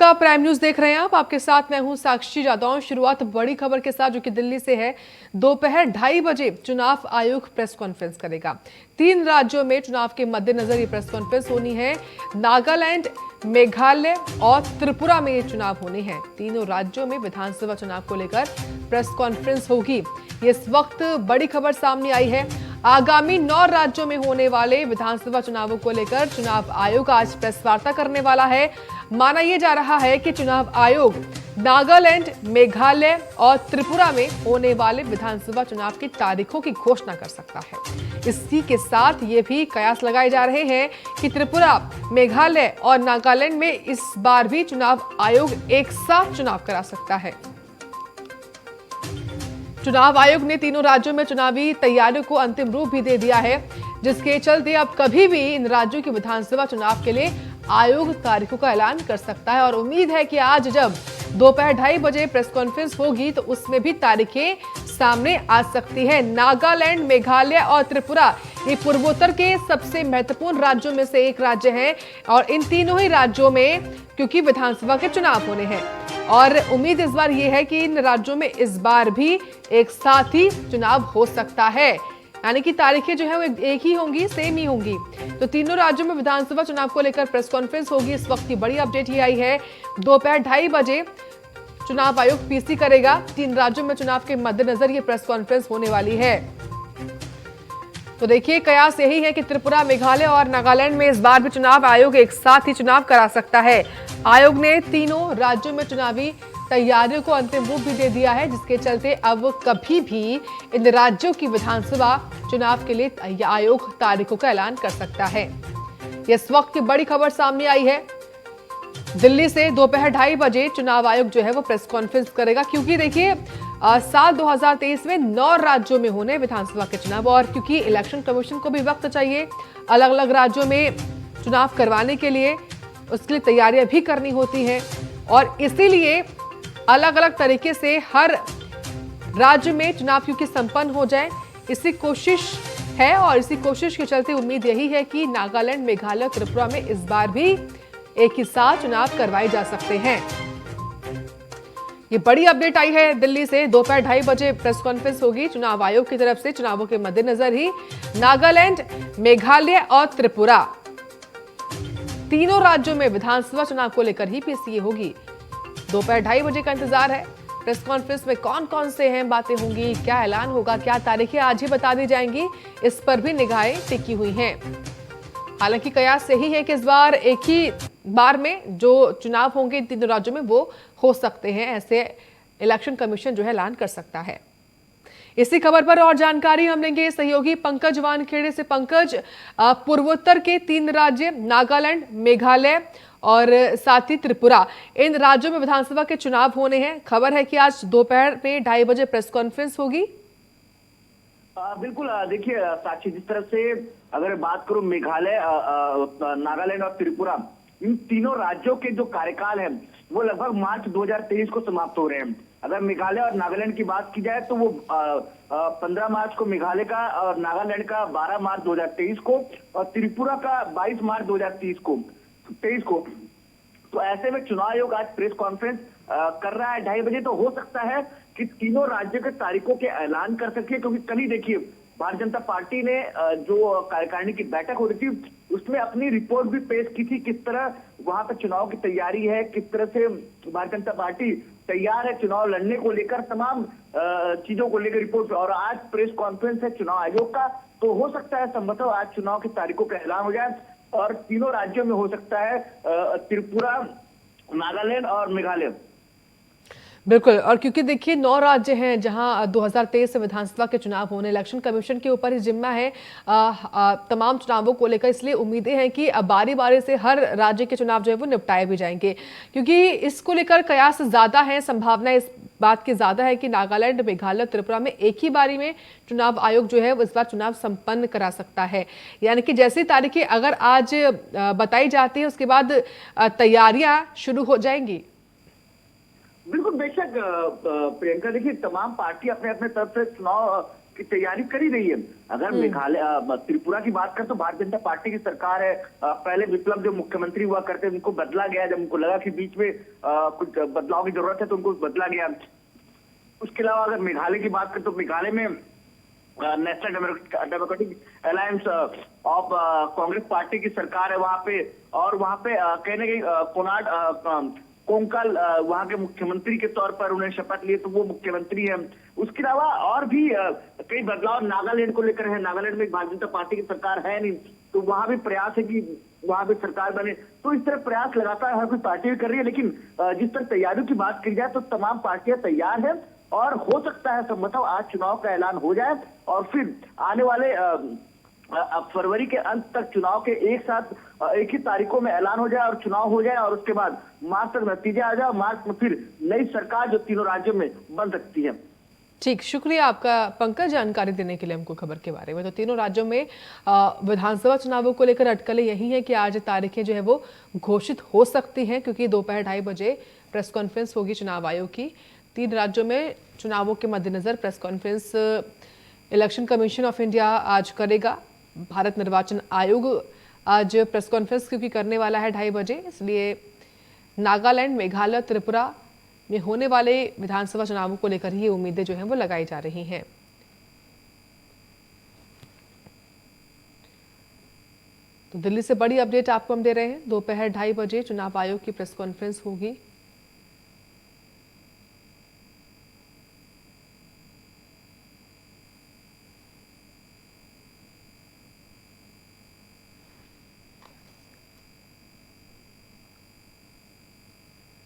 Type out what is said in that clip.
Tripura prime news देख रहे हैं आप। आपके साथ मैं हूं साक्षी जादौन। शुरुआत बड़ी खबर के साथ जो कि दिल्ली से है। दोपहर 2:30 बजे चुनाव आयोग प्रेस कॉन्फ्रेंस करेगा। 3 राज्यों में चुनाव के मद्देनजर ये प्रेस कॉन्फ्रेंस होनी है। नागालैंड, मेघालय और त्रिपुरा में ये चुनाव होने हैं। तीनों राज्यों में विधानसभा चुनाव को लेकर प्रेस कॉन्फ्रेंस होगी। ये इस वक्त बड़ी खबर सामने आई है। आगामी 9 राज्यों में होने वाले विधानसभा चुनावों को लेकर चुनाव आयोग आज प्रेस वार्ता करने वाला है। माना यह जा रहा है कि चुनाव आयोग नागालैंड, मेघालय और त्रिपुरा में होने वाले विधानसभा चुनाव की तारीखों की घोषणा कर सकता है। इसी के साथ ये भी कयास लगाए जा रहे हैं कि त्रिपुरा, मेघालय और नागालैंड में इस बार भी चुनाव आयोग एक साथ चुनाव करा सकता है। चुनाव आयोग ने तीनों राज्यों में चुनावी तैयारियों को अंतिम रूप भी दे दिया है, जिसके चलते अब कभी भी इन राज्यों की विधानसभा चुनाव के लिए आयोग तारीखों का ऐलान कर सकता है। और उम्मीद है कि आज जब दोपहर 2:30 बजे प्रेस कॉन्फ्रेंस होगी तो उसमें भी तारीखें सामने आ सकती है। नागालैंड, मेघालय और त्रिपुरा ये पूर्वोत्तर के सबसे महत्वपूर्ण राज्यों में से एक राज्य है और इन तीनों ही राज्यों में क्योंकि विधानसभा के चुनाव होने हैं और उम्मीद इस बार ये है कि इन राज्यों में इस बार भी एक साथ ही चुनाव हो सकता है, यानी कि तारीखें जो है वो एक ही होंगी, सेम ही होंगी। तो तीनों राज्यों में विधानसभा चुनाव को लेकर प्रेस कॉन्फ्रेंस होगी। इस वक्त की बड़ी अपडेट ये आई है, दोपहर 2:30 बजे चुनाव आयोग पीसी करेगा। 3 राज्यों में चुनाव के मद्देनजर ये प्रेस कॉन्फ्रेंस होने वाली है। तो देखिए, कयास यही है कि त्रिपुरा, मेघालय और नागालैंड में इस बार भी चुनाव आयोग एक साथ ही चुनाव करा सकता है। आयोग ने तीनों राज्यों में चुनावी तैयारियों को अंतिम रूप भी दे दिया है, जिसके चलते अब कभी भी इन राज्यों की विधानसभा चुनाव के लिए आयोग तारीखों का ऐलान कर सकता है। इस वक्त की बड़ी खबर सामने आई है। दिल्ली से दोपहर 2:30 बजे चुनाव आयोग जो है वो प्रेस कॉन्फ्रेंस करेगा, क्योंकि देखिए साल 2023 में 9 राज्यों में होने विधानसभा के चुनाव और क्योंकि इलेक्शन कमीशन को भी वक्त चाहिए अलग अलग राज्यों में चुनाव करवाने के लिए, उसके लिए तैयारियां भी करनी होती हैं और इसीलिए अलग अलग तरीके से हर राज्य में चुनाव क्योंकि संपन्न हो जाए, इसी कोशिश है और इसी कोशिश के चलते उम्मीद यही है कि नागालैंड, मेघालय, त्रिपुरा में इस बार भी एक ही साथ चुनाव करवाए जा सकते हैं। ये बड़ी अपडेट आई है दिल्ली से। दोपहर 2:30 बजे प्रेस कॉन्फ्रेंस होगी चुनाव आयोग की तरफ से। चुनावों के मद्देनजर ही नागालैंड, मेघालय और त्रिपुरा तीनों राज्यों में विधानसभा चुनाव को लेकर ही पीसी होगी। दोपहर 2:30 बजे का इंतजार है। प्रेस कॉन्फ्रेंस में कौन कौन से अहम बातें होंगी, क्या ऐलान होगा, क्या तारीखें आज ही बता दी जाएंगी, इस पर भी निगाहें टिकी हुई हैं। हालांकि कयास यही है कि इस बार एक ही बार में जो चुनाव होंगे इन तीनों राज्यों में वो हो सकते हैं, ऐसे इलेक्शन कमीशन जो है ऐलान कर सकता है। इसी खबर पर और जानकारी हम लेंगे सहयोगी पंकज वानखेड़े से। पंकज, पूर्वोत्तर के 3 राज्य नागालैंड, मेघालय और साथ ही त्रिपुरा, इन राज्यों में विधानसभा के चुनाव होने हैं। खबर है कि आज दोपहर में 2:30 बजे प्रेस कॉन्फ्रेंस होगी। बिल्कुल, देखिए साक्षी, जिस तरह से अगर बात करूं मेघालय, नागालैंड और त्रिपुरा, इन तीनों राज्यों के जो कार्यकाल है वो लगभग मार्च 2023 को समाप्त हो रहे हैं। अगर मेघालय और नागालैंड की बात की जाए तो वो 15 मार्च को मेघालय का और नागालैंड का 12 मार्च 2023 को और त्रिपुरा का 22 मार्च 2023 को। तो ऐसे में चुनाव आयोग आज प्रेस कॉन्फ्रेंस कर रहा है 2:30 बजे। तो हो सकता है कि तीनों राज्यों के तारीखों के ऐलान कर सके, क्योंकि कल ही देखिए भारतीय जनता पार्टी ने जो कार्यकारिणी की बैठक हो रही थी उसमें अपनी रिपोर्ट भी पेश की थी, किस तरह वहां पर चुनाव की तैयारी है, किस तरह से भारतीय जनता पार्टी तैयार है चुनाव लड़ने को लेकर, तमाम चीजों को लेकर रिपोर्ट। और आज प्रेस कॉन्फ्रेंस है चुनाव आयोग का, तो हो सकता है संभवतः आज चुनाव की तारीखों का ऐलान हो जाए और तीनों राज्यों में हो सकता है त्रिपुरा, नागालैंड और मेघालय। बिल्कुल, और क्योंकि देखिए 9 राज्य हैं जहां 2023 से विधानसभा के चुनाव होने, इलेक्शन कमीशन के ऊपर ही जिम्मा है तमाम चुनावों को लेकर, इसलिए उम्मीदें हैं कि बारी बारी से हर राज्य के चुनाव जो है वो निपटाए भी जाएंगे, क्योंकि इसको लेकर कयास ज्यादा है, संभावना इस बात की ज्यादा है कि नागालैंड, मेघालय, त्रिपुरा में एक ही बारी में चुनाव आयोग जो है वो इस बार चुनाव संपन्न करा सकता है। यानी कि जैसी तारीखें अगर आज बताई जाती है उसके बाद तैयारियां शुरू हो जाएंगी। बिल्कुल, बेशक प्रियंका, देखिए तमाम पार्टी अपने अपने तरफ से चुनाव की तैयारी कर ही रही है। अगर मेघालय त्रिपुरा की बात करें तो भारतीय जनता पार्टी की सरकार है। पहले विप्लव जो मुख्यमंत्री हुआ करते उनको बदला गया, जब उनको लगा कि बीच में कुछ बदलाव की जरूरत है तो उनको बदला गया। उसके अलावा अगर मेघालय की बात करें तो मेघालय में national democratic alliance of Congress party की सरकार है वहां पे, और वहां पे कहने की कोनाड कोंकल वहां के मुख्यमंत्री के तौर पर उन्हें शपथ लिए, तो वो मुख्यमंत्री है। उसके अलावा और भी कई बदलाव नागालैंड को लेकर है। नागालैंड में भारतीय जनता पार्टी की सरकार है नहीं, तो वहां भी प्रयास है कि वहां भी सरकार बने। तो इस तरह प्रयास लगातार हर कोई पार्टी कर रही है, लेकिन जिस तरह तैयारियों की बात की जाए तो तमाम पार्टियां तैयार है, और हो सकता है संभवतः आज चुनाव का ऐलान हो जाए और फिर आने वाले फरवरी के अंत तक चुनाव के एक ही तारीखों में ऐलान हो जाए और चुनाव हो जाए, और उसके बाद मार्च तक नतीजे आ जाए। मार्च में फिर नई सरकार जो तीनों राज्यों में बन सकती है। ठीक, शुक्रिया आपका पंकज, जानकारी देने के लिए हमको खबर के बारे में। तो तीनों राज्यों में विधानसभा चुनावों को लेकर अटकलें यही है कि आज तारीखें जो है वो घोषित हो सकती हैं, क्योंकि दोपहर 2:30 बजे प्रेस कॉन्फ्रेंस होगी चुनाव आयोग की। 3 राज्यों में चुनावों के मद्देनजर press conference election commission of India आज करेगा। भारत निर्वाचन आयोग आज प्रेस कॉन्फ्रेंस क्योंकि करने वाला है 2:30 बजे, इसलिए नागालैंड, मेघालय, त्रिपुरा में होने वाले विधानसभा चुनावों को लेकर ही उम्मीदें जो हैं वो लगाई जा रही हैं। तो दिल्ली से बड़ी अपडेट आपको हम दे रहे हैं। दोपहर 2:30 बजे चुनाव आयोग की प्रेस कॉन्फ्रेंस होगी।